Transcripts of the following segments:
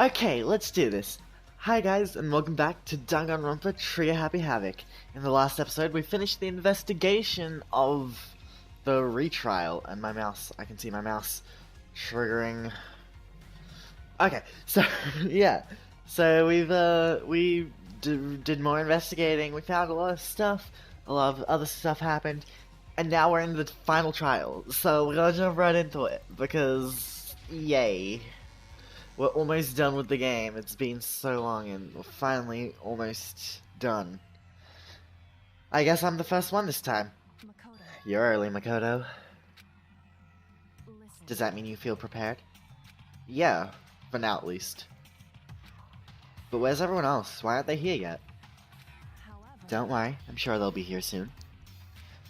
Okay, let's do this. Hi guys, and welcome back to Danganronpa Trio Happy Havoc. In the last episode, we finished the investigation of the retrial, and my mouse, I can see my mouse triggering. Okay, so, yeah. So we did more investigating, we found a lot of stuff, a lot of other stuff happened, and now we're in the final trial. So we're gonna jump right into it, because, yay. We're almost done with the game. It's been so long and we're finally almost done. I guess I'm the first one this time. Makoto, You're early, Makoto. listen. Does that mean you feel prepared? Yeah, for now at least. But where's everyone else? Why aren't they here yet? However, Don't worry, I'm sure they'll be here soon.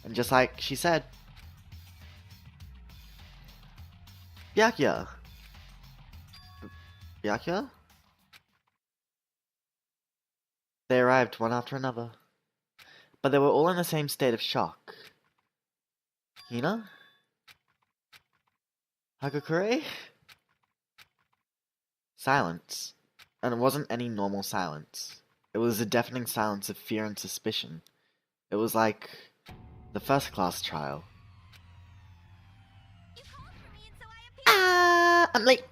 And just like she said... Byakuya! Byakuya? They arrived one after another. But they were all in the same state of shock. Hina? Hagakure? Silence. And it wasn't any normal silence. It was a deafening silence of fear and suspicion. It was like the first class trial. you called for me and so I appeared. I'm late.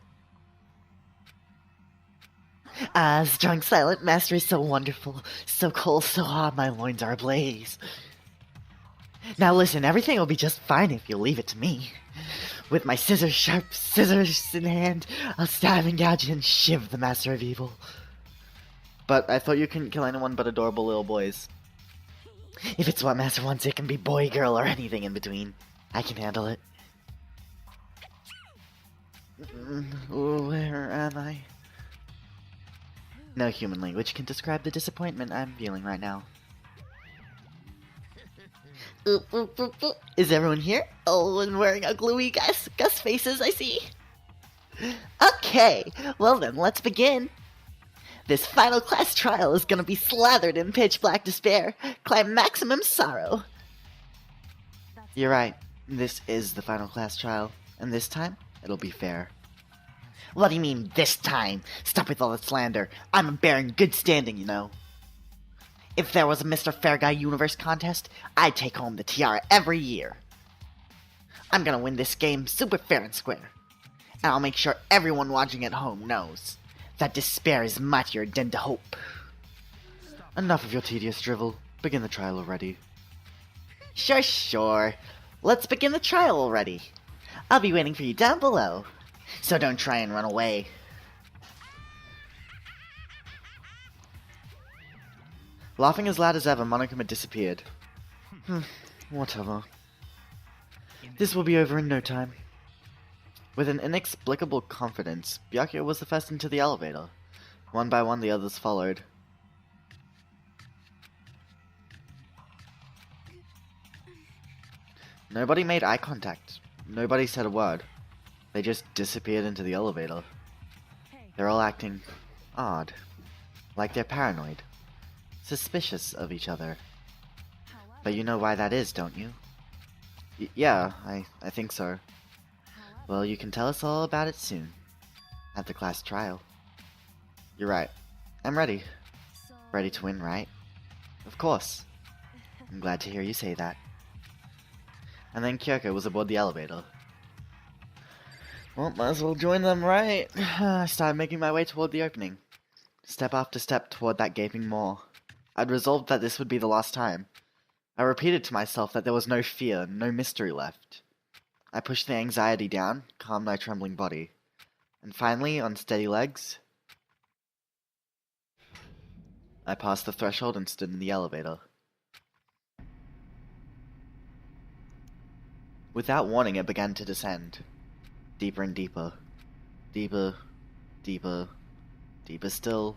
Strong silent master is so wonderful, so cold, so hot, my loins are ablaze. Now listen, everything will be just fine if you leave it to me. With my sharp scissors in hand, I'll stab and gouge and shiv the master of evil. But I thought you couldn't kill anyone but adorable little boys. If it's what master wants, it can be boy, girl, or anything in between. I can handle it. Where am I? No human language can describe the disappointment I'm feeling right now. Is everyone here? Oh, and wearing a gluey Gus faces, I see. Okay, well then, let's begin. This final class trial is gonna be slathered in pitch black despair, climb maximum sorrow. You're right, this is the final class trial, and this time, it'll be fair. What do you mean, this time? Stop with all the slander. I'm a bear in good standing, you know. If there was a Mr. Fair Guy Universe contest, I'd take home the tiara every year. I'm gonna win this game super fair and square. And I'll make sure everyone watching at home knows that despair is mightier than the hope. Enough of your tedious drivel. Begin the trial already. Sure. Let's begin the trial already. I'll be waiting for you down below. So don't try and run away. Laughing as loud as ever, Monokuma disappeared. Whatever. This will be over in no time. With an inexplicable confidence, Byakuya was the first into the elevator. One by one, the others followed. Nobody made eye contact. Nobody said a word. They just disappeared into the elevator. Hey, They're all acting odd. Like they're paranoid. Suspicious of each other. however, But you know why that is, don't you? Yeah, I think so. however, Well, you can tell us all about it soon. At the class trial. You're right. I'm ready. so Ready to win, right? Of course. I'm glad to hear you say that. And then Kyoko was aboard the elevator. Well, might as well join them, right? I started making my way toward the opening. Step after step toward that gaping maw. I'd resolved that this would be the last time. I repeated to myself that there was no fear, no mystery left. I pushed the anxiety down, calmed my trembling body. And finally, on steady legs, I passed the threshold and stood in the elevator. Without warning, it began to descend. Deeper and deeper. Deeper, deeper, deeper still.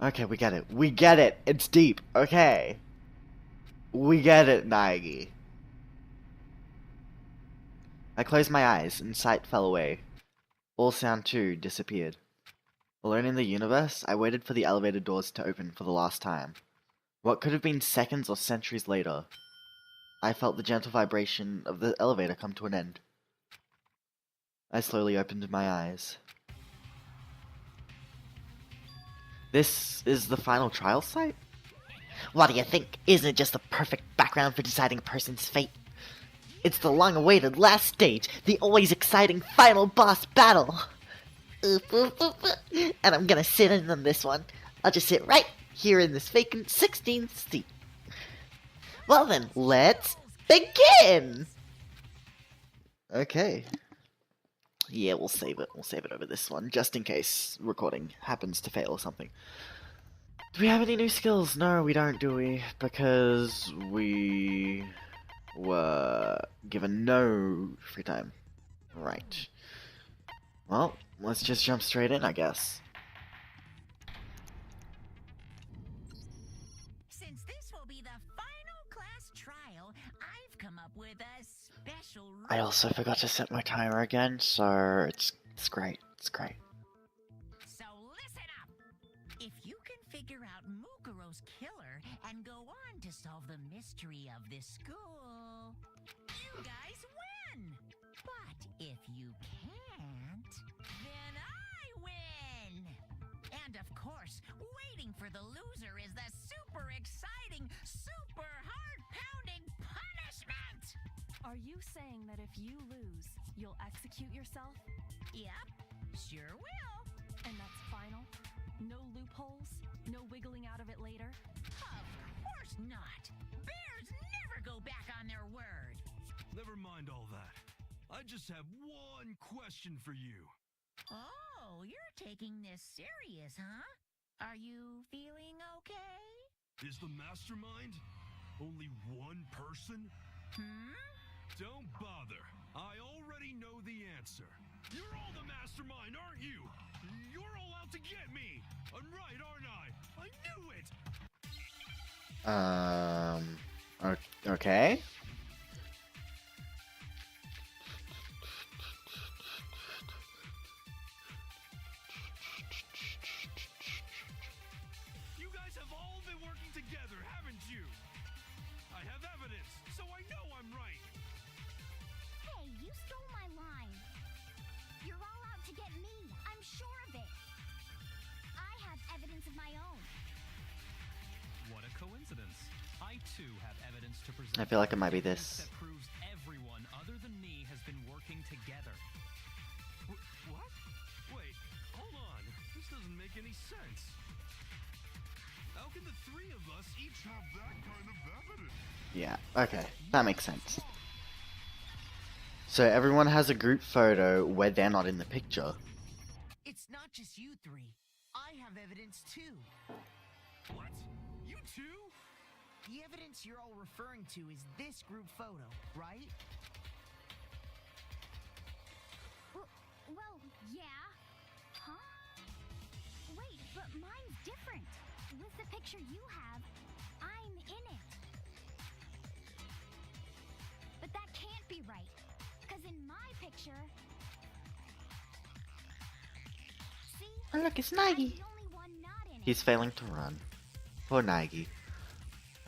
Okay, we get it. We get it! It's deep, okay. We get it, Naegi. I closed my eyes, and sight fell away. All sound, too, disappeared. Alone in the universe, I waited for the elevator doors to open for the last time. What could have been seconds or centuries later, I felt the gentle vibration of the elevator come to an end. I slowly opened my eyes. This is the final trial site? What do you think? Isn't it just the perfect background for deciding a person's fate? It's the long-awaited last stage, the always exciting final boss battle. And I'm gonna sit in on this one. I'll just sit right here in this vacant 16th seat. Well then, let's begin! Okay. Yeah, we'll save it. We'll save it over this one, just in case recording happens to fail or something. Do we have any new skills? No, we don't, do we? Because we were given no free time. Right. Well, let's just jump straight in, I guess. Since this will be the final class trial, I've come up with a special rule. I also forgot to set my timer again, so it's great. It's great. So listen up. If you can figure out Mukuro's killer and go on to solve the mystery of this school, you guys win. But if you can't, then I win. And of course, waiting for the loser is the super exciting, super heart-pounding punishment. Are you saying that if you lose, you'll execute yourself? Yep, sure will. And that's final? No loopholes? No wiggling out of it later? Of course not. Bears never go back on their word. Never mind all that. I just have one question for you. Oh, you're taking this serious, huh? Are you feeling okay? Is the mastermind only one person? Don't bother. I already know the answer. You're all the mastermind, aren't you? You're all out to get me. I'm right, aren't I? I knew it. Okay. You guys have all been working together, haven't you? I have evidence, so I know I'm right. Hey, you stole my line. You're all out to get me. I'm sure of it. I have evidence of my own. What a coincidence. I too have evidence to present. I feel like it might be Evidence this. that proves everyone other than me has been working together. What? Wait, hold on. This doesn't make any sense. How can the three of us each have that kind of evidence? Yeah, okay. That makes sense. So everyone has a group photo where they're not in the picture. It's not just you three. I have evidence too. What? You too? The evidence you're all referring to is this group photo, right? Well, yeah. Huh? Wait, but mine's different. With the picture you have, I'm in it. But that can't be right. Because in my picture... See? Oh look, it's I'm Nagi. the only one not in it. He's failing to run. Poor Nagi.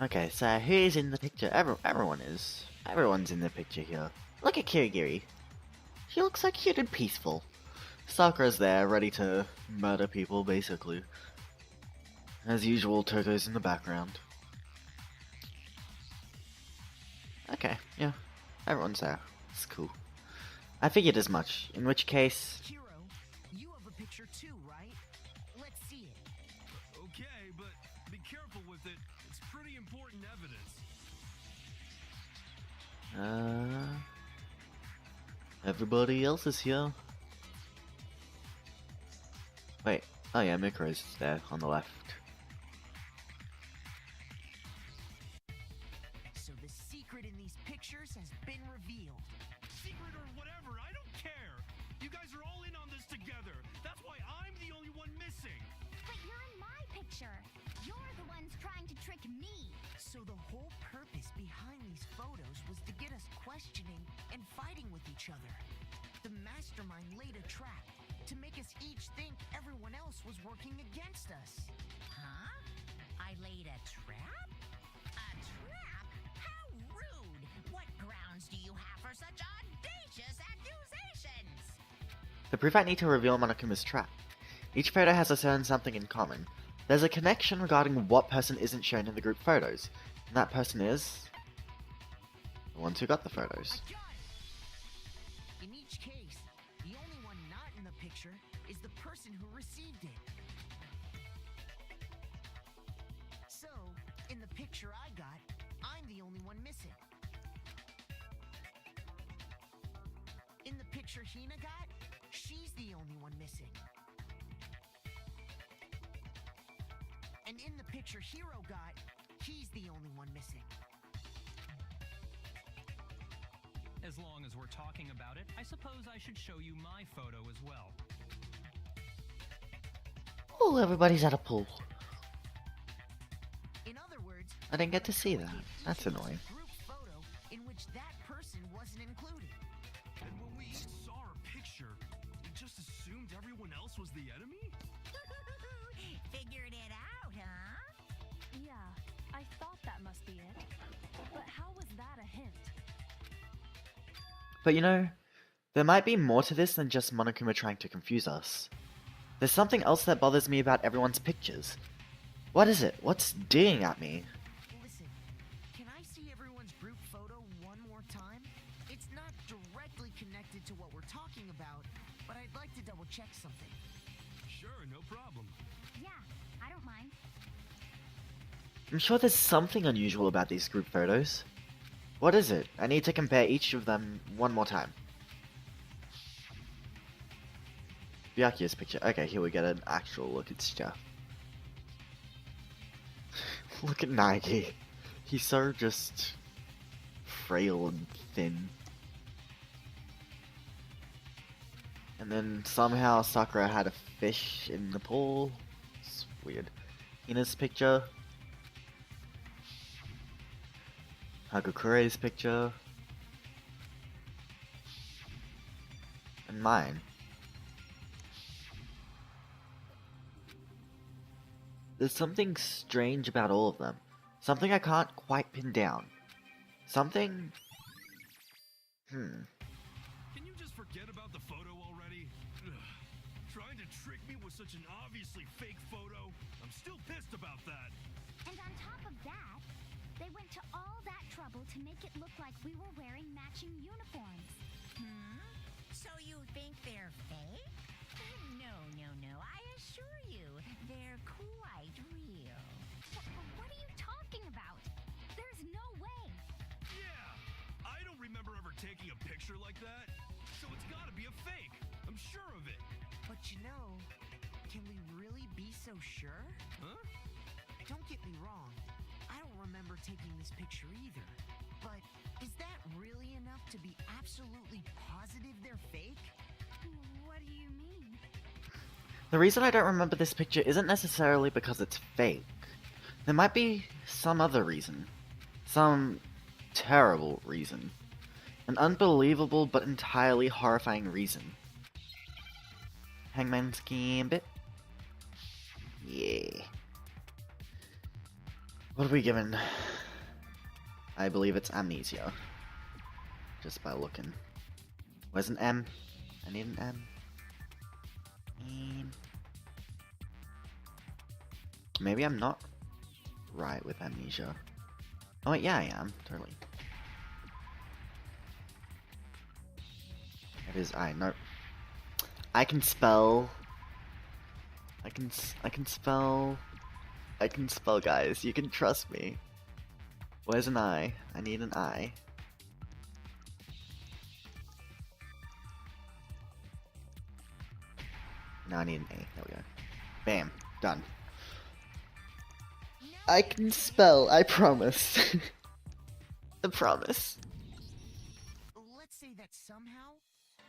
Okay, so who's in the picture? Everyone is. Everyone's in the picture here. Look at Kirigiri. She looks so cute and peaceful. Sakura's there, ready to murder people, basically. As usual, Toko's in the background. Okay, yeah. Everyone's there. It's cool. I figured as much, in which case... Hiro, you have a picture too, right? Let's see it. Okay, but be careful with it. It's pretty important evidence. Everybody else is here. Wait, oh yeah, Mikuro's there on the left. So the secret in these pictures has been revealed. Secret or whatever, I don't care. You guys are all in on this together. That's why I'm the only one missing. But you're in my picture. You're the ones trying to trick me. So the whole purpose behind these photos was to get us questioning and fighting with each other. The mastermind laid a trap to make us each think everyone else was working against us. Huh? I laid a trap? A trap? How rude! What grounds do you have for such audacious accusations? The proof I need to reveal Monokuma's trap. Each photo has a certain something in common. there's a connection regarding what person isn't shown in the group photos. And that person is the ones who got the photos. I got it! In each case, the only one not in the picture is the person who received it. So, in the picture I got, I'm the only one missing. In the picture Hina got, she's the only one missing. And in the picture Hiro got, he's the only one missing. As long as we're talking about it, I suppose I should show you my photo as well. Oh, everybody's at a pool. In other words, I didn't get to see that. That's annoying. group photo in which that person wasn't included. And when we saw our picture, we just assumed everyone else was the enemy? Figured it out, huh? Yeah, I thought that must be it. But how was that a hint? But you know, there might be more to this than just Monokuma trying to confuse us. There's something else that bothers me about everyone's pictures. What is it? What's digging at me? Listen, can I see everyone's group photo one more time? It's not directly connected to what we're talking about, but I'd like to double check something. Sure, no problem. Yeah, I don't mind. I'm sure there's something unusual about these group photos. What is it? I need to compare each of them one more time. Byakuya's picture. Okay, here we get an actual look at stuff. Look at Nagi. He's so just frail and thin. And then somehow Sakura had a fish in the pool. It's weird. Ina's picture. Hagukure's picture. And mine. There's something strange about all of them. Something I can't quite pin down. Something... Can you just forget about the photo already? Ugh. Trying to trick me with such an obviously fake photo? I'm still pissed about that. And on top of that, they went to all that trouble to make it look like we were wearing matching uniforms. So you think they're fake? No, no, no. I assure you, they're quite real. What are you talking about? There's no way. Yeah! I don't remember ever taking a picture like that, so it's gotta be a fake. I'm sure of it. But you know, can we really be so sure? Huh? Don't get me wrong, I don't remember taking this picture either. But is that really enough to be absolutely positive they're fake? What do you mean? The reason I don't remember this picture isn't necessarily because it's fake. There might be some other reason. Some terrible reason. An unbelievable but entirely horrifying reason. Hangman's Gambit? Yeah. What are we given? I believe it's amnesia. Just by looking. Where's an M? I need an M. Maybe I'm not right with amnesia. Oh wait, yeah I am, totally. It is I. Nope. I can spell. I can spell. I can spell, guys. You can trust me. Where's an I? I need an I. Now I need an A. There we go. Bam. Done. I can spell, I promise. I promise. Let's say that somehow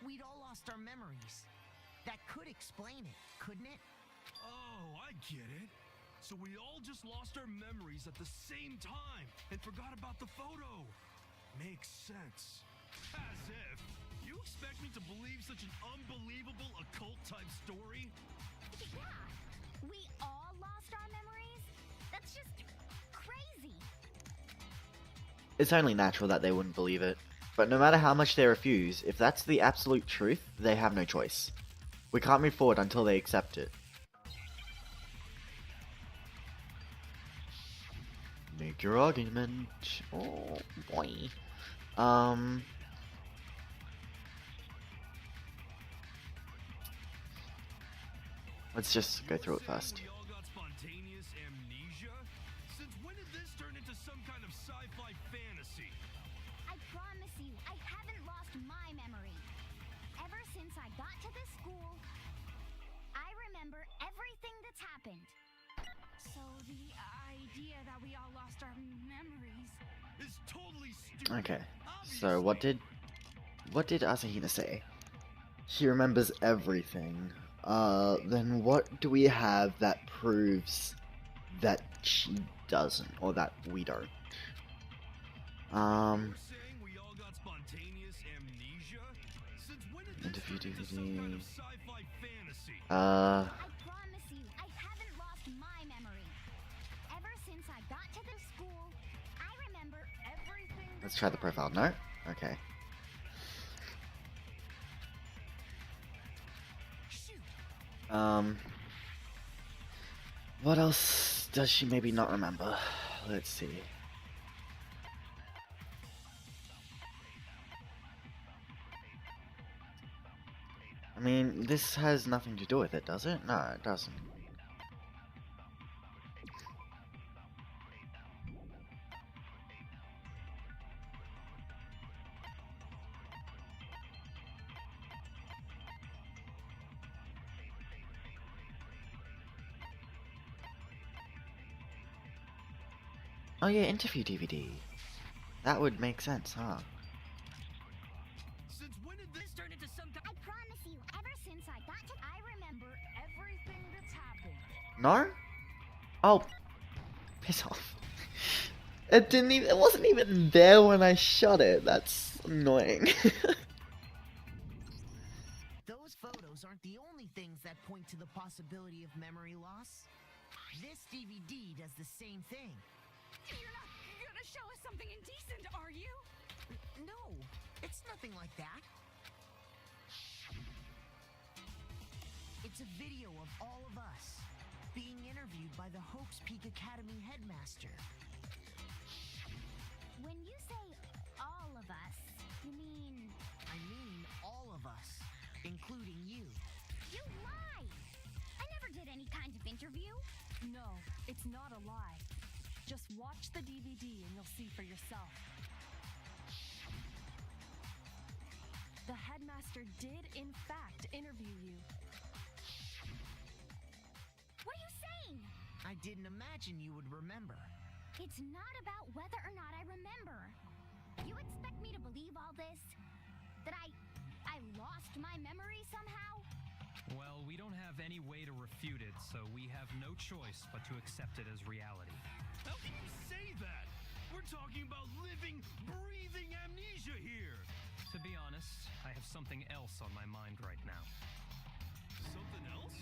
we'd all lost our memories. That could explain it, couldn't it? Oh, I get it. So we all just lost our memories at the same time and forgot about the photo. Makes sense. As if. You expect me to believe such an unbelievable occult-type story? Yeah, we all lost our memories? That's just crazy. It's only natural that they wouldn't believe it. But no matter how much they refuse, if that's the absolute truth, they have no choice. We can't move forward until they accept it. Make your argument. Oh boy. Let's just go through it first. We all got spontaneous amnesia? Since when did this turn into some kind of sci-fi fantasy? I promise you, I haven't lost my memory. Ever since I got to this school, I remember everything that's happened. So the idea that we all lost our memories. It's totally stupid. Okay. So what did Asahina say? He remembers everything. Then what do we have that proves that she doesn't, or that we don't? You're saying we all got spontaneous amnesia? Since when did this Interview turn into some DVD. kind of sci-fi fantasy? I promise you, I haven't lost my memory. Ever since I got to this school, I remember everything. Let's try the profile. No? Okay. What else does she maybe not remember? Let's see. I mean, this has nothing to do with it, does it? No, it doesn't. Oh yeah, interview DVD. That would make sense, huh? Since when did this turn into some kind I promise you, ever since I got to, I remember everything that's happened. No? Oh, piss off. It didn't even, it wasn't even there when I shot it. That's annoying. Those photos aren't the only things that point to the possibility of memory loss. This DVD does the same thing. You're not gonna show us something indecent, are you? No, it's nothing like that. It's a video of all of us being interviewed by the Hope's Peak Academy headmaster. When you say all of us, you mean I mean all of us, including you. you lie? I never did any kind of interview. No, it's not a lie. Just watch the DVD and you'll see for yourself. The headmaster did, in fact, interview you. What are you saying? I didn't imagine you would remember. It's not about whether or not I remember. You expect me to believe all this? That I lost my memory somehow? Well, we don't have any way to refute it, so we have no choice but to accept it as reality. How can you say that? We're talking about living, breathing amnesia here. To be honest, I have something else on my mind right now. Something else?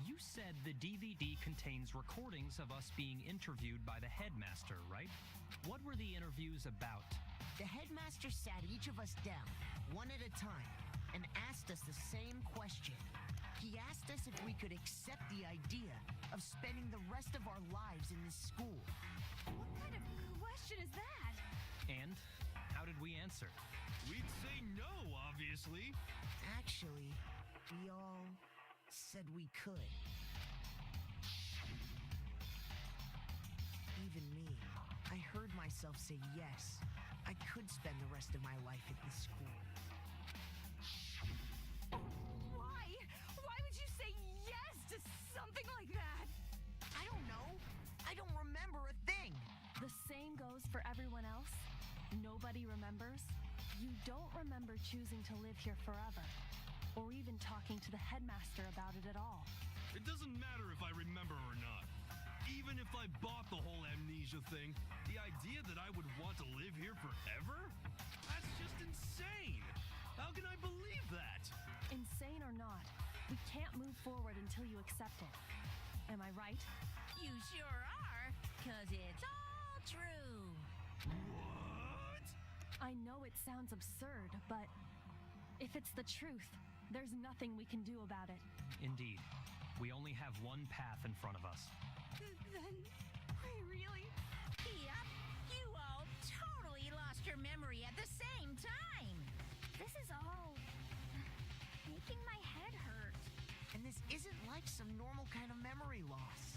You said the DVD contains recordings of us being interviewed by the headmaster, right? What were the interviews about? The headmaster sat each of us down, one at a time, and asked us the same question. He asked us if we could accept the idea of spending the rest of our lives in this school. What kind of question is that? And how did we answer? We'd say no, obviously. Actually, we all said we could. Even me. I heard myself say yes. I could spend the rest of my life at this school. Why? Why would you say yes to something like that? I don't know. I don't remember a thing. The same goes for everyone else. Nobody remembers. You don't remember choosing to live here forever, or even talking to the headmaster about it at all. It doesn't matter if I remember or not. Even if I bought the whole amnesia thing, the idea that I would want to live here forever? That's just insane! How can I believe that? Insane or not, we can't move forward until you accept it. Am I right? You sure are, 'cause it's all true. What? I know it sounds absurd, but if it's the truth, there's nothing we can do about it. Indeed, we only have one path in front of us. Then we really Yep, you all totally lost your memory at the same time. This is all making my head hurt. And this isn't like some normal kind of memory loss.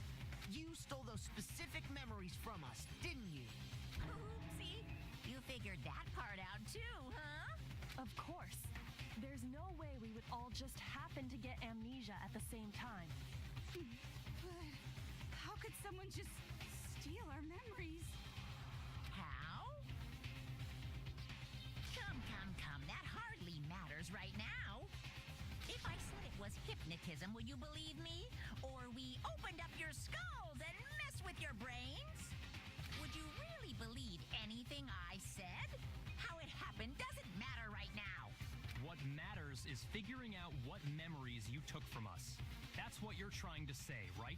You stole those specific memories from us, didn't you? Oopsie. You figured that part out too, huh? Of course. There's no way we would all just happen to get amnesia at the same time. But how could someone just steal our memories? How? Come. That hardly matters right now. If I said it was hypnotism, will you believe me? Or we opened up your skulls and messed with your brains? Would you really believe anything I said? How it happened doesn't matter right now. What matters is figuring out what memories you took from us. That's what you're trying to say, right?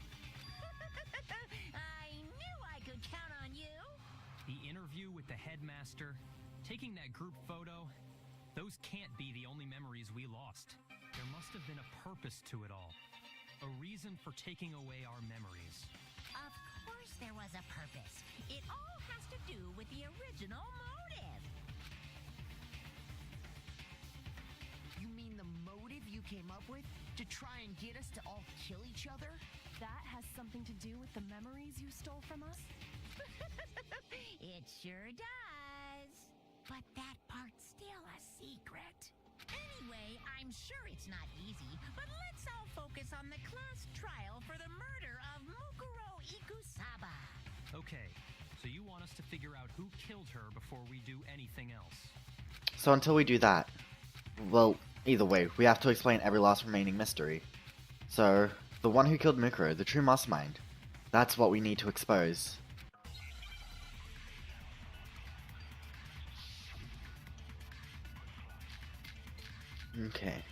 I knew I could count on you. The interview with the headmaster, taking that group photo, those can't be the only memories we lost. There must have been a purpose to it all. A reason for taking away our memories. Of course there was a purpose. It all has to do with the original motive. You mean the motive you came up with to try and get us to all kill each other? That has something to do with the memories you stole from us? It sure does. But that part's still a secret. Anyway, I'm sure it's not easy, but let's all focus on the class trial for the murder of Mukuro Ikusaba. Okay, so you want us to figure out who killed her before we do anything else. So until we do that, well, either way, we have to explain every last remaining mystery. So, the one who killed Mukuro, the true mastermind, that's what we need to expose. Okay,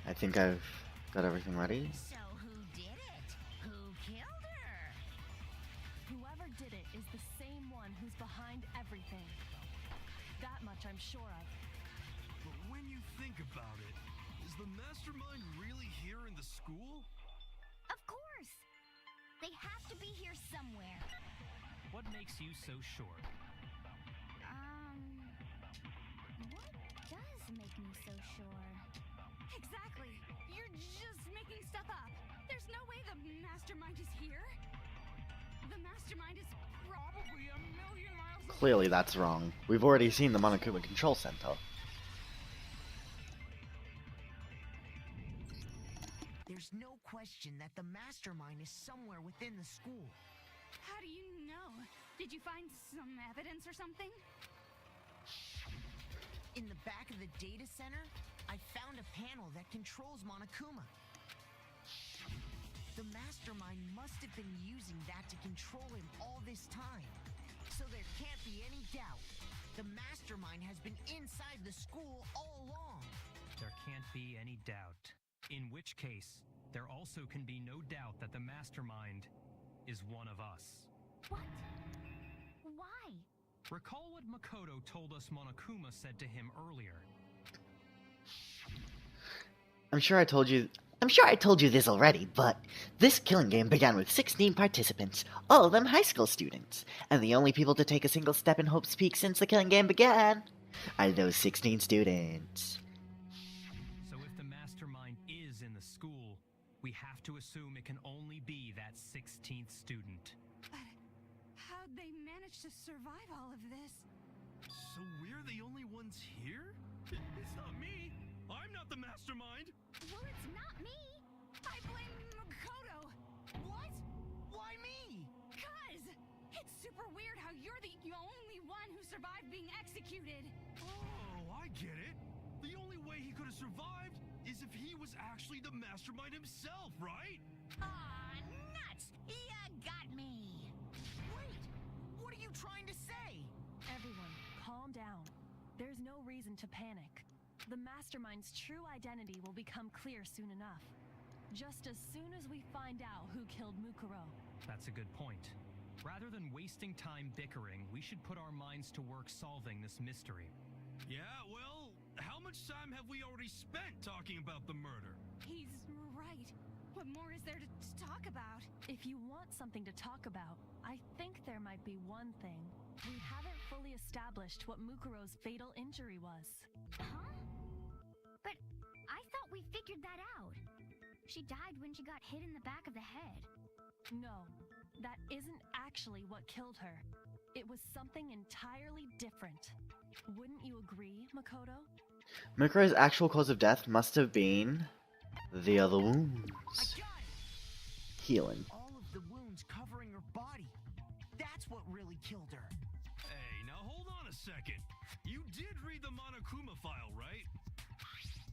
I think I've got everything ready. So who did it? Who killed her? Whoever did it is the same one who's behind everything. That much I'm sure of. But when you think about it, is the mastermind really here in the school? Of course! They have to be here somewhere. What makes you so sure? What does make me so sure? Exactly. You're just making stuff up. There's no way the mastermind is here. The mastermind is probably a million miles away. Clearly that's wrong. We've already seen the Monokuma Control Center. There's no question that the mastermind is somewhere within the school. How do you know? Did you find some evidence or something? In the back of the data center, I found a panel that controls Monokuma. The mastermind must have been using that to control him all this time. So there can't be any doubt. The mastermind has been inside the school all along. There can't be any doubt. In which case, there also can be no doubt that the mastermind is one of us. What? Why? Recall what Makoto told us Monokuma said to him earlier. I'm sure I told you this already, but this killing game began with 16 participants, all of them high school students, and the only people to take a single step in Hope's Peak since the killing game began are those 16 students. So if the mastermind is in the school, we have to assume it can only be that 16th student. But how'd they manage to survive all of this? So we're the only ones here? It's not me. I'm not the mastermind. Well, it's not me. I blame Makoto. What? Why me? 'Cause it's super weird how you're the only one who survived being executed. Oh, I get it. The only way he could have survived is if he was actually the mastermind himself, right? Aw, nuts! Ya got me! Wait, what are you trying to say? Everyone, calm down. There's no reason to panic. The mastermind's true identity will become clear soon enough. Just as soon as we find out who killed Mukuro. That's a good point. Rather than wasting time bickering, we should put our minds to work solving this mystery. Yeah, well, how much time have we already spent talking about the murder? He's right. What more is there to talk about? If you want something to talk about, I think there might be one thing. We haven't fully established what Mukuro's fatal injury was. Huh? But I thought we figured that out. She died when she got hit in the back of the head. No, that isn't actually what killed her. It was something entirely different. Wouldn't you agree, Makoto? Mukuro's actual cause of death must have been the other I wounds. got it! Healing. All of the wounds covering her body. That's what really killed her. Hey, now hold on a second. You did read the Monokuma file, right?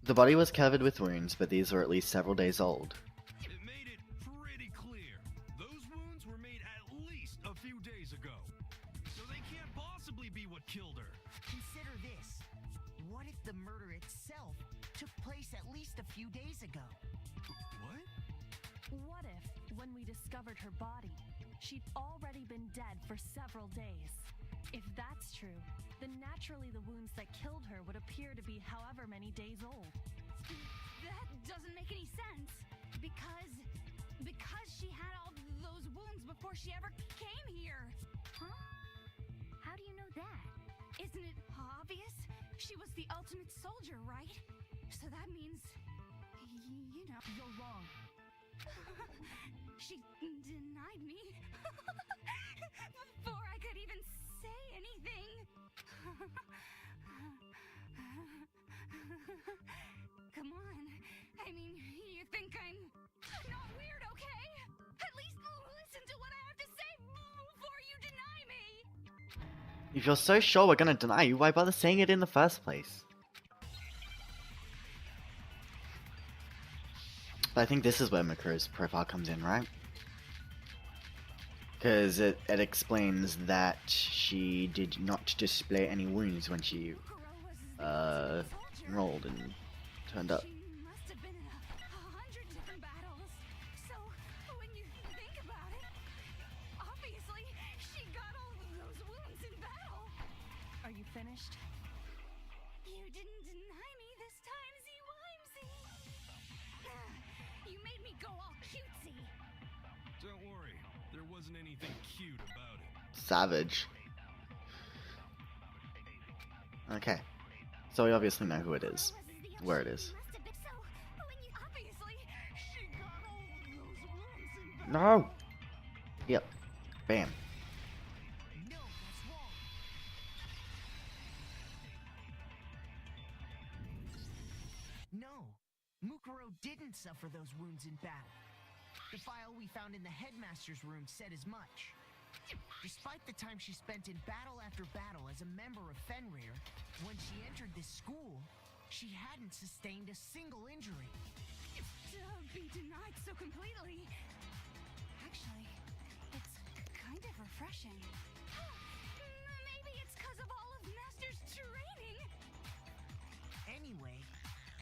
The body was covered with wounds, but these were at least several days old. It made it pretty clear. Those wounds were made at least a few days ago. So they can't possibly be what killed her. Consider this. What if the murder itself took place at least a few days ago? What? What if, when we discovered her body, she'd already been dead for several days? If that's true, then naturally the wounds that killed her would appear to be however many days old. That doesn't make any sense. Because she had all those wounds before she ever came here. Huh? How do you know that? Isn't it obvious? She was the ultimate soldier, right? So that means, you know. You're wrong. She denied me before I could even say anything. Come on. I mean, you think I'm not weird, okay? At least listen to what I have to say before you deny me. If you're so sure we're gonna deny you, why bother saying it in the first place? But I think this is where Mukuro's profile comes in, right? Because it explains that she did not display any wounds when she enrolled and turned up. She must have been in 100 different battles. So, when you think about it, obviously, she got all those wounds in battle. Are you finished? You didn't deny me this time, Z-Wimesy. You made me go all cutesy. Don't worry. There wasn't anything cute about it. Savage. Okay. So we obviously know who it is. Where it is. Must have been so. When you obviously, she got all those wounds in No! battle. Yep. Bam. No, that's wrong. No, Mukuro didn't suffer those wounds in battle. The file we found in the headmaster's room said as much. Despite the time she spent in battle after battle as a member of Fenrir, when she entered this school, she hadn't sustained a single injury. To be denied so completely. Actually, it's kind of refreshing. Maybe it's because of all of Master's training. Anyway,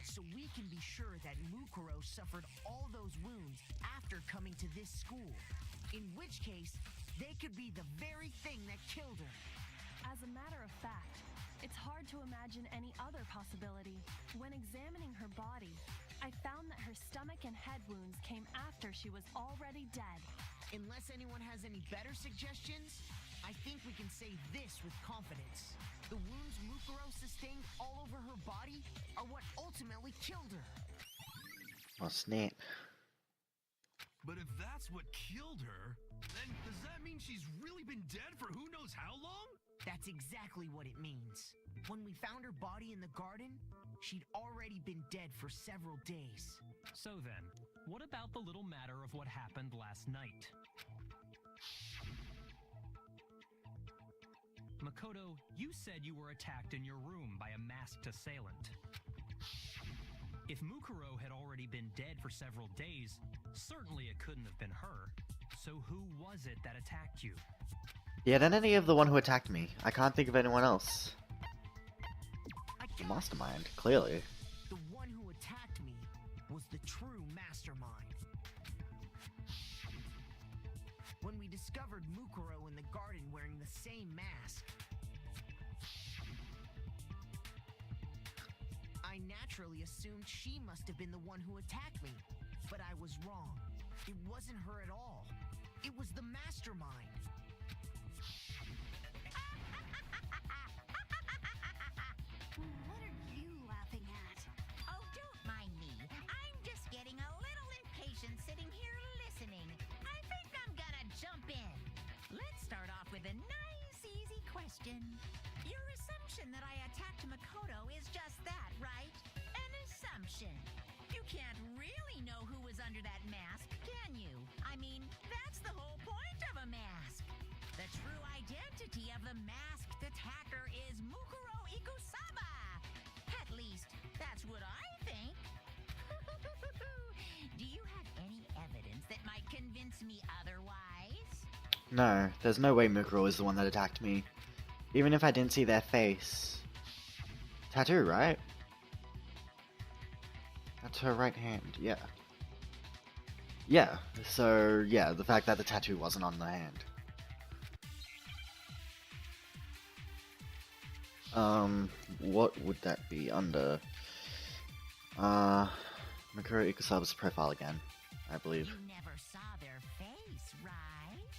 so we can be sure that Mukuro suffered all those wounds after coming to this school. In which case, they could be the very thing that killed her. As a matter of fact, it's hard to imagine any other possibility. When examining her body, I found that her stomach and head wounds came after she was already dead. Unless anyone has any better suggestions, I think we can say this with confidence. The wounds Mukuro sustained all over her body are what ultimately killed her. Oh, snap. But if that's what killed her, then does that mean she's really been dead for who knows how long? That's exactly what it means. When we found her body in the garden, she'd already been dead for several days. So then, what about the little matter of what happened last night? Makoto, you said you were attacked in your room by a masked assailant. If Mukuro had already been dead for several days, certainly it couldn't have been her. So who was it that attacked you? Yeah, then any of the one who attacked me. I can't think of anyone else. I The got it. mastermind, clearly. The one who attacked me was the true mastermind. When we discovered Mukuro in the garden wearing the same mask, I naturally assumed she must have been the one who attacked me. But I was wrong. It wasn't her at all. It was the mastermind. What are you laughing at? Oh, don't mind me. I'm just getting a little impatient sitting here listening. I think I'm gonna jump in. Let's start off with a nice, easy question. Your assumption that I attacked Makoto is just that, right? An assumption. You can't really know who was under that mask, can you? I mean, that's the whole point of a mask. The true identity of the masked attacker is Mukuro Ikusaba. At least, that's what I think. Do you have any evidence that might convince me otherwise? No, there's no way Mukuro is the one that attacked me. Even if I didn't see their face. Tattoo, right? That's her right hand, yeah. Yeah, so yeah, the fact that the tattoo wasn't on the hand. What would that be under? Mukuro Ikusaba's profile again, I believe. You never saw their face, right?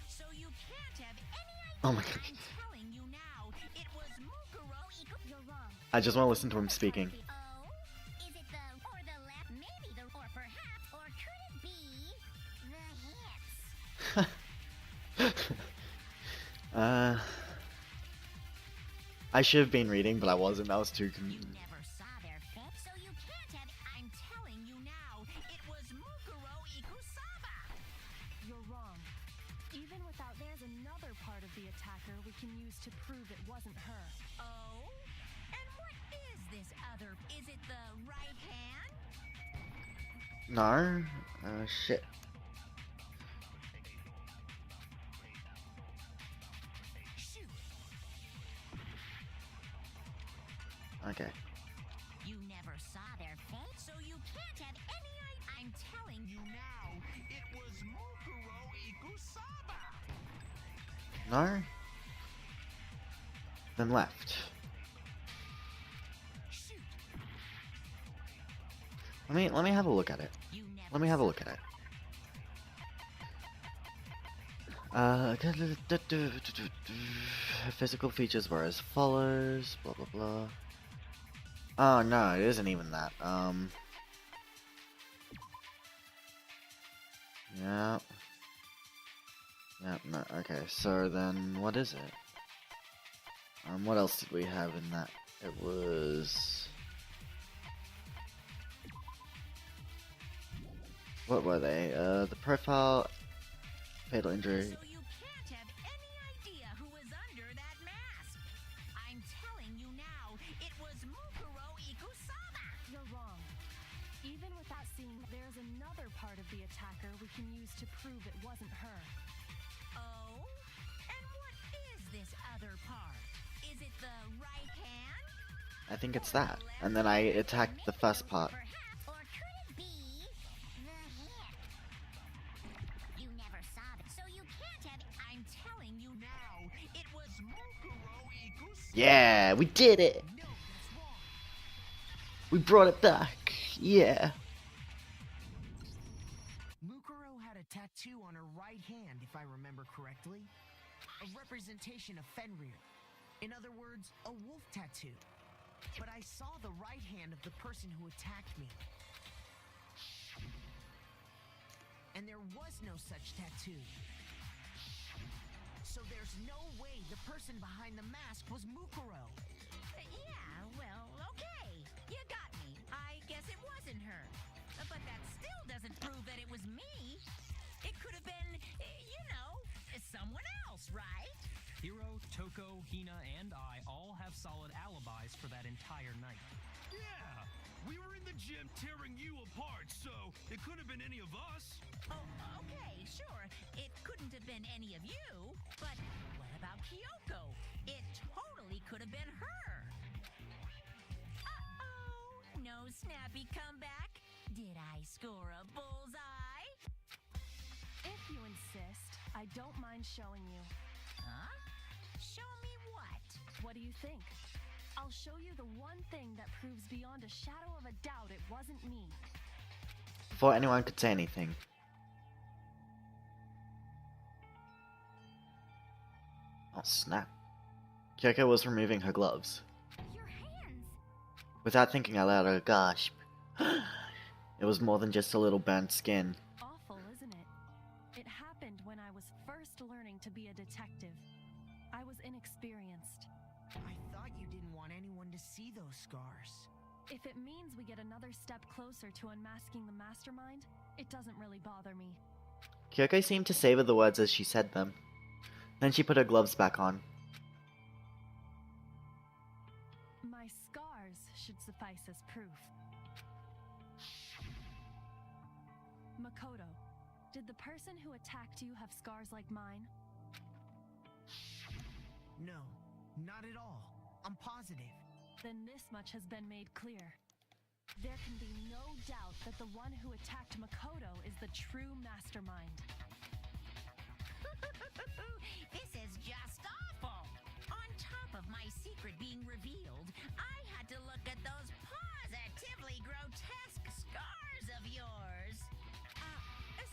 So you can't have any idea. Oh my god. I'm telling you now, it was Mukuro Ikusaba. You're wrong. I just want to listen to him speaking. Oh? Is it the or the left? Maybe the or perhaps or could it be the hips? I should have been reading, but I wasn't. I was too You never saw their face, so you can't have. I'm telling you now, it was Mukuro Ikusaba. You're wrong. Even without, there's another part of the attacker we can use to prove it wasn't her. Oh? And what is this other? Is it the right hand? No? Shit. Shoot. Okay. You never saw their face, so you can't have any idea. I'm telling you now, It was Mukuro Ikusaba. No? Then left. shoot. Let me have a look at it. You never Let me have a look at it. Physical features were as follows, blah blah blah. Oh no, it isn't even that. Yeah. Yeah, no, okay, so then what is it? What else did we have in that? It was... What were they? The profile, fatal injury. So you can't have any idea who was under that mask. I'm telling you now, it was Mukuro Ikusaba. You're wrong. Even without seeing, there's another part of the attacker we can use to prove it wasn't her. Oh? And what is this other part? Is it the right hand? I think it's that. And then I attacked the first part. Perhaps or could it be the hip? You never saw it, so you can't have. I'm telling you now, it was Mukuro Ikusaba. Yeah, we did it! No, that's wrong. We brought it back! Yeah! Mukuro had a tattoo on her right hand, if I remember correctly. A representation of Fenrir. In other words, a wolf tattoo. But I saw the right hand of the person who attacked me. And there was no such tattoo. So there's no way the person behind the mask was Mukuro. Yeah, well, okay. You got me. I guess it wasn't her. But that still doesn't prove that it was me. It could have been, someone else, right? Hiro, Toko, Hina, and I all have solid alibis for that entire night. Yeah! We were in the gym tearing you apart, so it couldn't have been any of us. Oh, okay, sure. It couldn't have been any of you. But what about Kyoko? It totally could have been her. Uh-oh. No snappy comeback. Did I score a bullseye? If you insist, I don't mind showing you. Huh? Show me what? What do you think? I'll show you the one thing that proves beyond a shadow of a doubt it wasn't me. Before anyone could say anything. Oh snap. Kyoko was removing her gloves. Your hands! Without thinking out loud, I gasped. It was more than just a little burnt skin. Awful, isn't it? It happened when I was first learning to be a detective. I was inexperienced. I thought you didn't want anyone to see those scars. If it means we get another step closer to unmasking the mastermind, it doesn't really bother me. Kyoko seemed to savor the words as she said them. Then she put her gloves back on. My scars should suffice as proof. Makoto, did the person who attacked you have scars like mine? No, not at all. I'm positive. Then this much has been made clear. There can be no doubt that the one who attacked Makoto is the true mastermind. This is just awful. On top of my secret being revealed, I had to look at those positively grotesque scars of yours.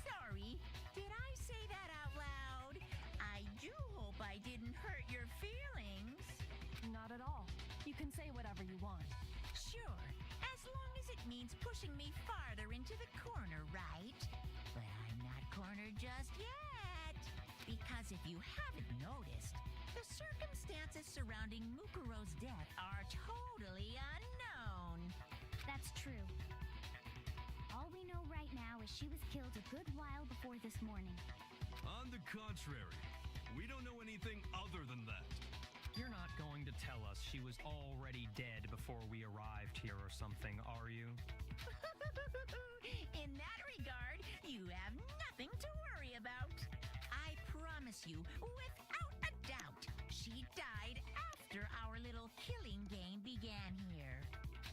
Sorry, did I say that out loud? I do hope I didn't hurt your feelings. Not at all. You can say whatever you want. Sure, as long as it means pushing me farther into the corner, right? But I'm not cornered just yet. Because if you haven't noticed, the circumstances surrounding Mukuro's death are totally unknown. That's true. All we know right now is she was killed a good while before this morning. On the contrary, we don't know anything other than that. You're not going to tell us she was already dead before we arrived here or something, are you? In that regard, you have nothing to worry about. I promise you, without a doubt, she died after our little killing game began here.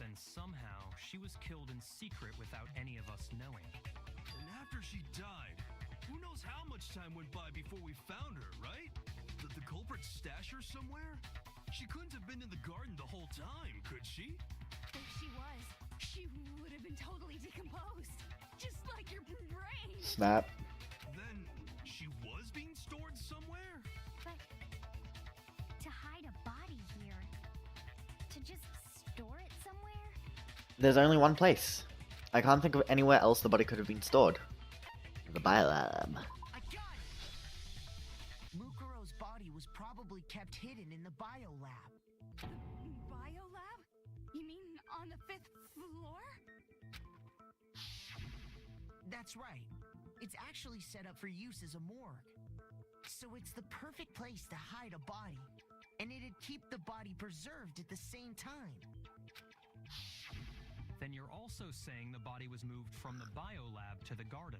Then somehow she was killed in secret without any of us knowing. And after she died, who knows how much time went by before we found her, right? Did the culprit stash her somewhere? She couldn't have been in the garden the whole time, could she? If she was, she would have been totally decomposed. Just like your brain. Snap. Then she was being stored somewhere? But to hide a body here, to just store it somewhere? There's only one place. I can't think of anywhere else the body could have been stored. The biolab. I got it! Mukuro's body was probably kept hidden in the biolab. Biolab? You mean on the 5th floor? That's right. It's actually set up for use as a morgue. So it's the perfect place to hide a body. And it'd keep the body preserved at the same time. Then you're also saying the body was moved from the biolab to the garden.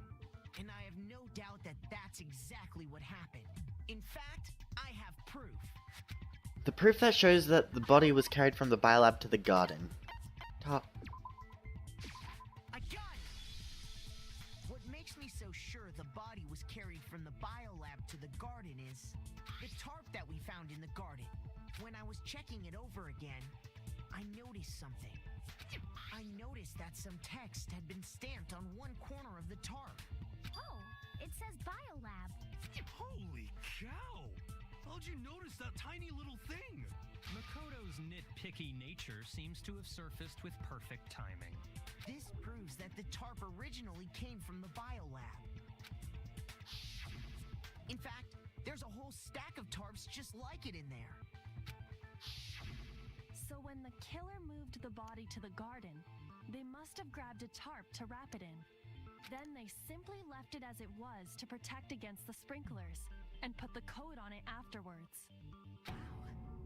And I have no doubt that that's exactly what happened. In fact, I have proof. The proof that shows that the body was carried from the biolab to the garden. Top. I got it! What makes me so sure the body was carried from the biolab to the garden is the tarp that we found in the garden. When I was checking it over again, I noticed something. I noticed that some text had been stamped on one corner of the tarp. Oh, it says biolab. Holy cow! How'd you notice that tiny little thing? Makoto's nitpicky nature seems to have surfaced with perfect timing. This proves that the tarp originally came from the biolab. In fact, there's a whole stack of tarps just like it in there. So when the killer moved the body to the garden, they must have grabbed a tarp to wrap it in. Then they simply left it as it was to protect against the sprinklers, and put the coat on it afterwards. Wow,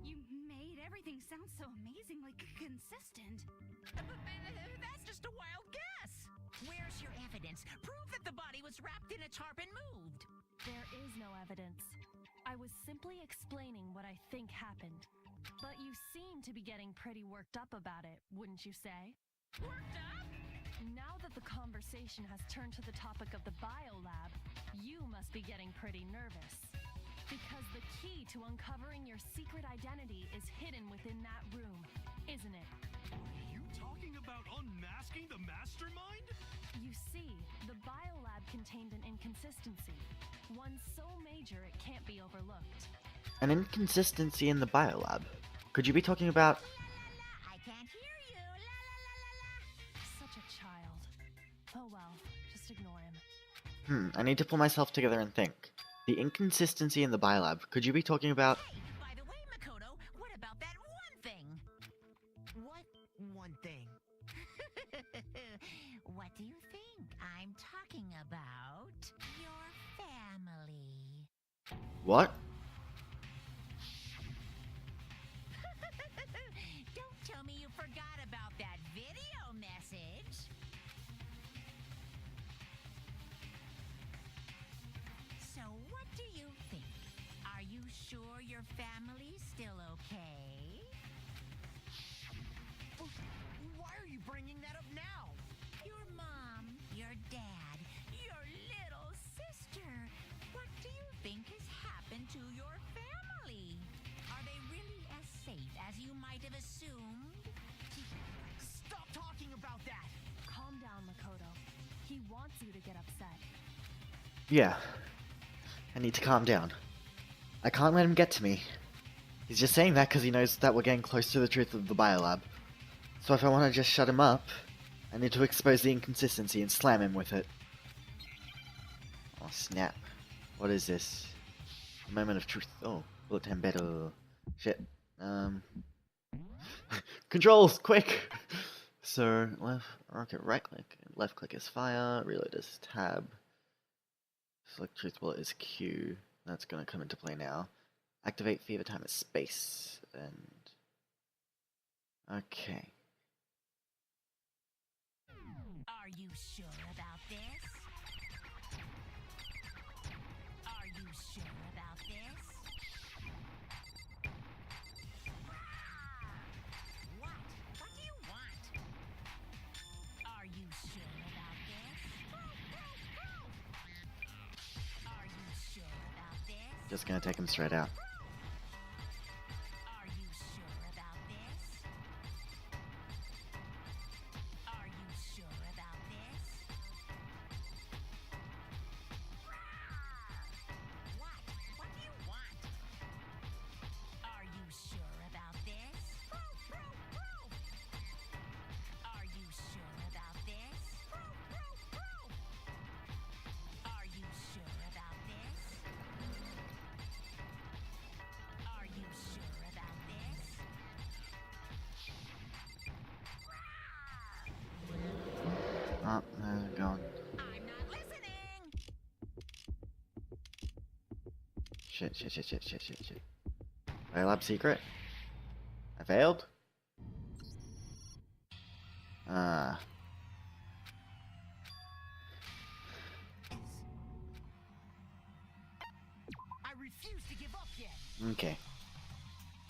you made everything sound so amazingly consistent. That's just a wild guess. Where's your evidence? Prove that the body was wrapped in a tarp and moved. There is no evidence. I was simply explaining what I think happened. But you seem to be getting pretty worked up about it, wouldn't you say? Worked up? Now that the conversation has turned to the topic of the biolab, you must be getting pretty nervous. Because the key to uncovering your secret identity is hidden within that room, isn't it? Are you talking about unmasking the mastermind? You see, the biolab contained an inconsistency. One so major it can't be overlooked. An inconsistency in the biolab. Could you be talking about... I can't hear you. La la la la la. Such a child. Oh well, just ignore him. I need to pull myself together and think. The inconsistency in the biolab. Could you be talking about... Hey, by the way, Makoto, what about that one thing? What one thing? What do you think I'm talking about? Your family. What? Don't tell me you forgot about that video message. So what do you think? Are you sure your family's still okay? Why are you bringing that up now? Your mom, your dad, your little sister. What do you think has happened to your family? Are they really as safe as you might have assumed? Stop talking about that! Calm down, Makoto. He wants you to get upset. Yeah. I need to calm down. I can't let him get to me. He's just saying that because he knows that we're getting close to the truth of the biolab. So if I want to just shut him up, I need to expose the inconsistency and slam him with it. Oh snap. What is this? A moment of truth. Oh, bullet time better. Shit. Controls! Quick! So, left, rocket, right click. Left click is fire, reload is tab. Select truth bullet is Q. That's gonna come into play now. Activate fever time is space. And... okay. Are you sure about this? Are you sure about this? What? What do you want? Are you sure about this? Are you sure about this? Just gonna take him straight out. Are you sure about this? Are you sure about this? What? What do you want? Are you sure about this? Are you sure about this? Are you sure about this? Are you sure about this? Oh, they're gone. I'm not listening! Shit. Biolab secret? I failed? Ah. I refuse to give up yet! Okay.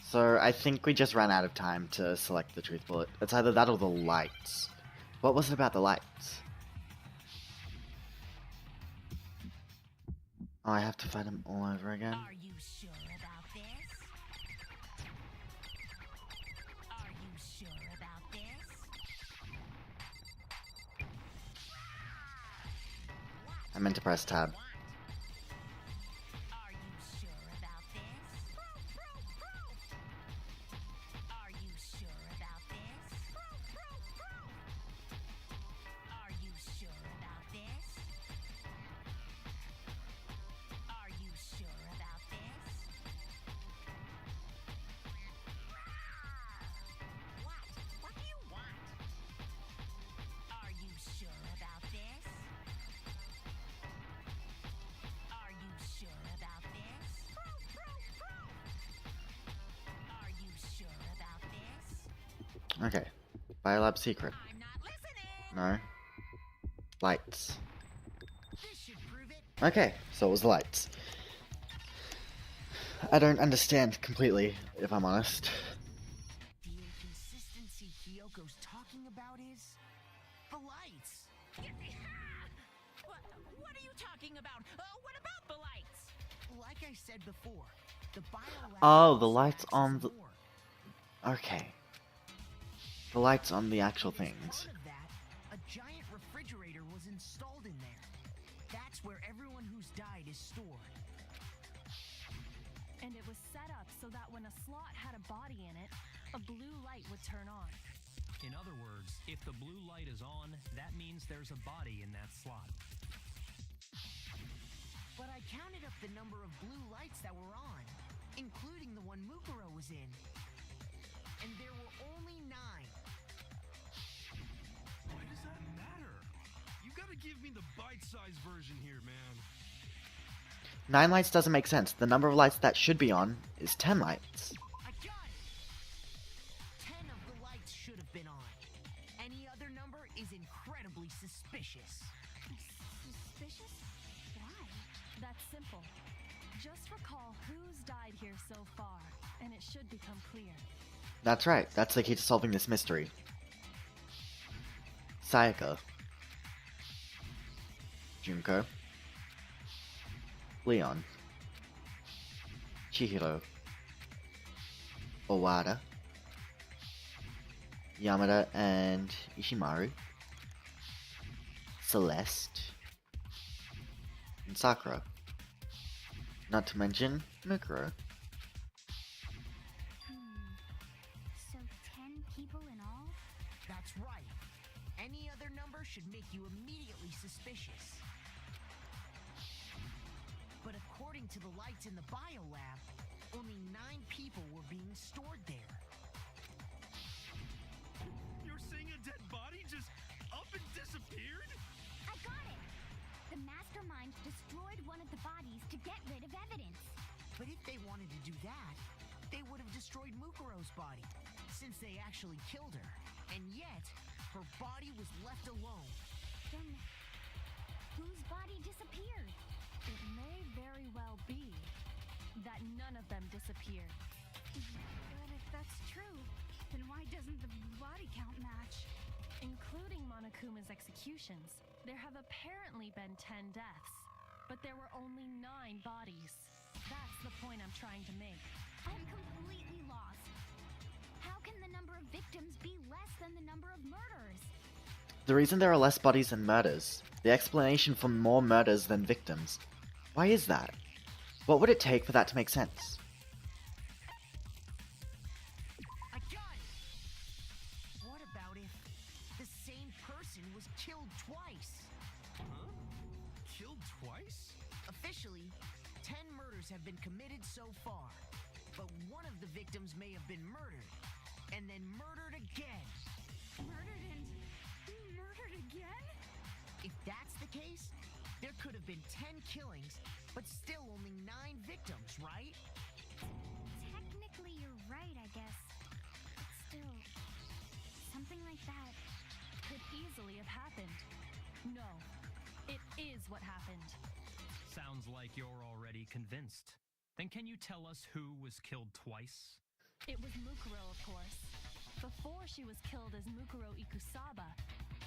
So, I think we just ran out of time to select the truth bullet. It's either that or the lights. What was it about the lights? Oh, I have to fight him all over again? Are you sure about this? Are you sure about this? What? I meant to press tab. Want? Are you sure about this? Are you sure about this? Are you sure about this? Are you sure about this? What? What do you want? Are you sure about this? Are you sure about this? Are you sure about this? Okay. Biolab secret. I'm not listening! No. Lights. This should prove it! Okay, so it was the lights. I don't understand completely, if I'm honest. The inconsistency Hyoko's talking about is... the lights! What are you talking about? What about the lights? Like I said before, the biolab Oh, the also lights acts as on a the... morgue. Okay. The lights on the actual And as things. part of that, a giant refrigerator was installed in there. That's where everyone who's died is stored. And it was set up so that when a slot had a body in it, a blue light would turn on. In other words, if the blue light is on, that means there's a body in that slot. But I counted up the number of blue lights that were on, including the one Mukuro was in. And there were only 9. Why does that matter? You gotta give me the bite-sized version here, man. 9 lights doesn't make sense. The number of lights that should be on is 10 lights. I got it! 10 of the lights should have been on. Any other number is incredibly suspicious. Suspicious? Why? That's simple. Just recall who's died here so far, and it should become clear. That's right. That's the key to solving this mystery. Sayaka. Junko. Leon. Chihiro. Owada. Yamada and Ishimaru. Celeste. And Sakura. Not to mention Mukuro. So 10 people in all? That's right. Any other number should make you immediately suspicious. But according to the lights in the biolab, only 9 people were being stored there. You're saying a dead body just up and disappeared? I got it! The mastermind destroyed one of the bodies to get rid of evidence. But if they wanted to do that, they would have destroyed Mukuro's body, since they actually killed her. And yet, her body was left alone. Then, whose body disappeared? It may very well be that none of them disappeared. But if that's true, then why doesn't the body count match? Including Monokuma's executions, there have apparently been 10 deaths, but there were only 9 bodies. That's the point I'm trying to make. I'm completely lost. How can the number of victims be less than the number of murders? The reason there are less bodies than murders, the explanation for more murders than victims. Why is that? What would it take for that to make sense? I got it! What about if the same person was killed twice? Huh? Killed twice? Officially, 10 murders have been committed so far, but one of the victims may have been murdered, and then murdered again. Murdered and murdered again? If that's the case, there could have been 10 killings, but still only 9 victims, right? Technically, you're right, I guess. But still, something like that. Could easily have happened. No, it is what happened. Sounds like you're already convinced. Then can you tell us who was killed twice? It was Mukuro, of course. Before she was killed as Mukuro Ikusaba,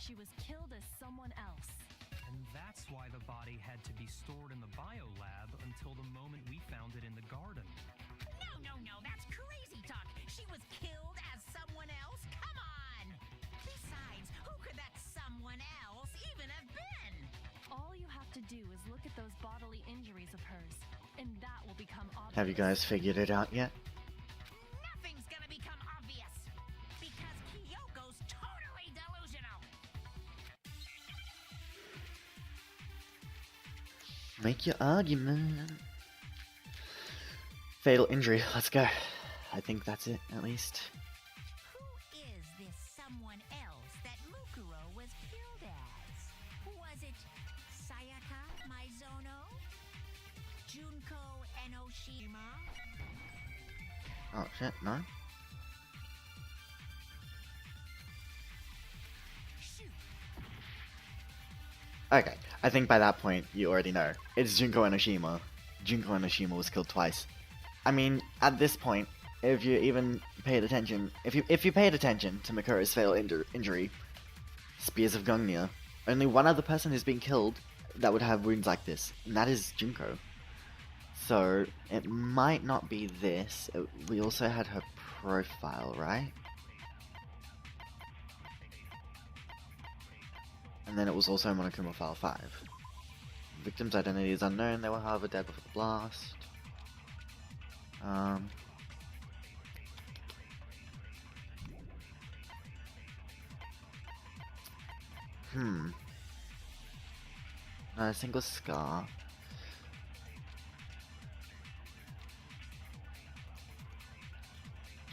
she was killed as someone else. And that's why the body had to be stored in the biolab until the moment we found it in the garden. No, that's crazy talk. She was killed as someone else? Come on! Besides, who could that someone else even have been? All you have to do is look at those bodily injuries of hers, and that will become obvious. Have you guys figured it out yet? Nothing's gonna become obvious. Because Kyoko's totally delusional. Make your argument. Fatal injury, let's go. I think that's it, at least. Who is this someone else that Mukuro was killed as? Was it Sayaka Maizono? Junko Enoshima? Oh shit, no? Shoot! Okay, I think by that point, you already know. It's Junko Enoshima. Junko Enoshima was killed twice. I mean, at this point, if you even paid attention, if you paid attention to Makuro's fatal injury, Spears of Gungnir, only one other person has been killed that would have wounds like this, and that is Junko. So, it might not be this. We also had her profile, right? And then it was also Monokuma File 5. Victim's identity is unknown. They were however dead before the blast. Not a single scar.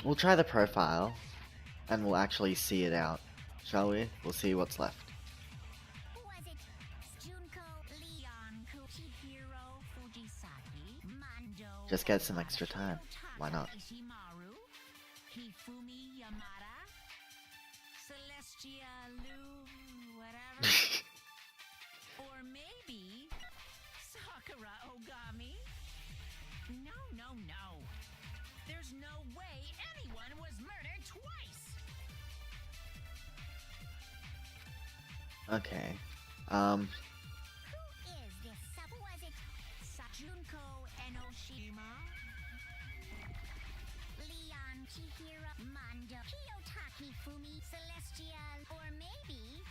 We'll try the profile, and we'll actually see it out, shall we? We'll see what's left. Was it Junko, Leon, Chihiro, Fujisaki, Mando, Just get some extra time. Why not? Ishimaru, Hifumi Yamada, Celestia Lu, whatever. Or maybe Sakura Ogami? No. There's no way anyone was murdered twice! Okay. Who is this sub? Was it Junko Enoshima? Leon, Chihiro, Mando, Kiyotaki, Fumi, Celestial, or maybe...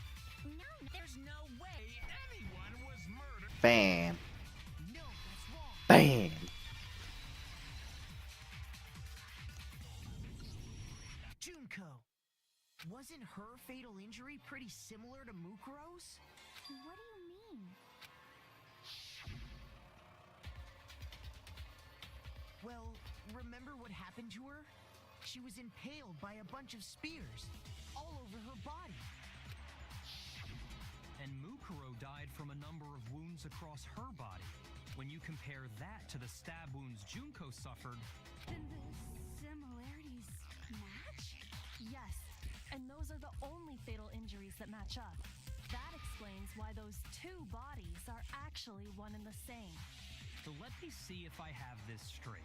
No, There's no way anyone was murdered. Bam. No, that's wrong. Bam. Junko. Wasn't her fatal injury pretty similar to Mukuro's? What do you mean? Well, remember what happened to her? She was impaled by a bunch of spears all over her body. And Mukuro died from a number of wounds across her body. When you compare that to the stab wounds Junko suffered, Then the similarities match? Yes, and those are the only fatal injuries that match up. That explains why those two bodies are actually one and the same. so let me see if I have this straight.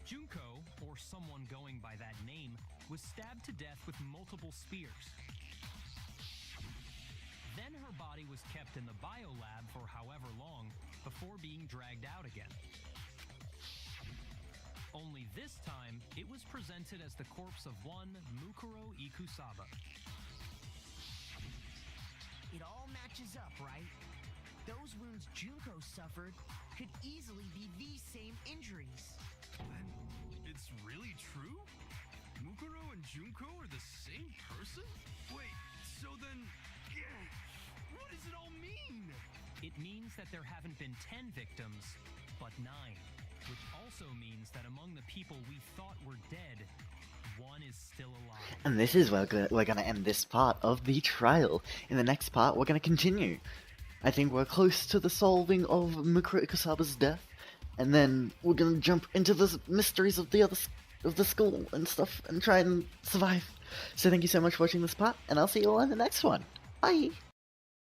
Junko, or someone going by that name, was stabbed to death with multiple spears. Then her body was kept in the biolab for however long before being dragged out again. Only this time, it was presented as the corpse of one Mukuro Ikusaba. It all matches up, right? Those wounds Junko suffered could easily be these same injuries. Then it's really true? Mukuro and Junko are the same person? Wait, so then... What does it all mean? It means that there haven't been 10 victims, but 9. Which also means that among the people we thought were dead, one is still alive. And this is where we're going to end this part of the trial. In the next part, we're going to continue. I think we're close to the solving of Mukuro Ikusaba's death, and then we're going to jump into the mysteries of the school and stuff, and try and survive. So thank you so much for watching this part, and I'll see you all in the next one. Bye!